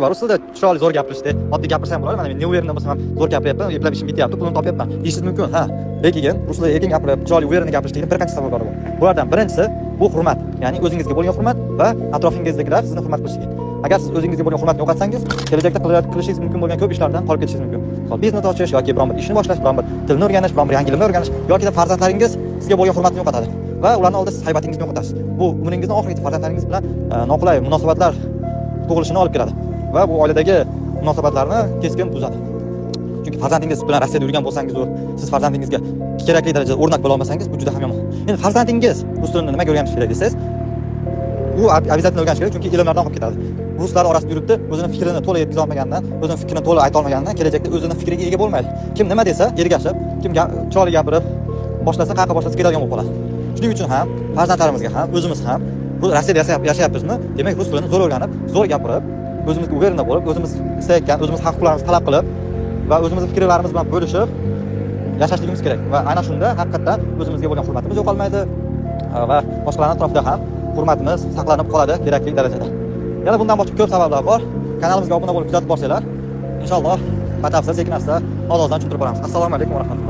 bor. Sizda chiroyli zo'r gapirishdi. Oddiy gapirsa ham bo'ladi. Mana men Neuverdan bo'lsam ham zo'r gapiryapman, eplab ishim bityapti, pulni topyapman. Deyishingiz mumkin. Ha, lekin ruslar erkin gapirib, chiroyli Neuverdan gapirishlikning bir qancha sabablari bor. Bulardan birinchisi bu hurmat. Ya'ni o'zingizga bo'lgan hurmat va atrofingizdagilar sizni hurmat qilishligi. Agar siz o'zingizga bo'lgan hurmatni yo'qotsangiz, kelajakda qilishingiz mumkin bo'lgan ko'p ishlardan qolib ketishingiz mumkin. Misol, biznes ochish yoki biron bir ishni boshlash, biron bir tilni o'rganish, biron bir yangi ilmni o'rganish yoki farzandlaringiz sizga bo'lgan hurmatni yo'qotadi va ularning oldida siz haybatingizni yo'qotasiz. Bu umringizni oxirigacha farzandlaringiz bilan noqulay munosabatlar tug'ilishini olib keladi va bu oiladagi munosabatlarni keskin buzadi. Chunki farzandingiz bilan Rossiyada yurgan bo'lsangiz, siz farzandingizga kerakli darajada o'rnak bo'la olmasangiz, bu juda ham yomon. Endi farzandingiz rus tilini nimaga o'rganish kerak desangiz, u обязательно o'rganish kerak, chunki ilmlardan qolib ketadi. Ruslar orasida yuribdi, o'zining fikrini to'liq yetkiza olmagandan, o'zining fikrini to'liq ayta olmagandan kelajakda o'zining fikriga ega bo'lmaydi. Kim nima desa, ergashib, kim chiroyli gapirib boshlasa, qayerga boshlasa ketadigan bo'lib qoladi. Shuning uchun ham farzandlarimizga ham, o'zimiz ham bu Rossiyada yashayapmizmi? Demak, rus tilini zo'r o'rganib, zo'r gapirib, o'zimizga uverna bo'lib, o'zimiz istayotgan, o'zimiz haq-huquqlarimizni talab qilib va o'zimizning fikrlarimiz bilan bo'lishib yashashligimiz kerak. Va aynan shunda haqiqatan o'zimizga bo'lgan hurmatimiz yo'qolmaydi va boshqalarning atrofida ham hurmatimiz saqlanib qoladi kerakli darajada. Yana bundan boshqa ko'p sabablar bor. Kanalimizga obuna bo'lib kuzatib borsanglar, inshaalloh batafsil sekin-asta ovozdan tushuntirib boramiz. Assalomu alaykum va rahmatulloh.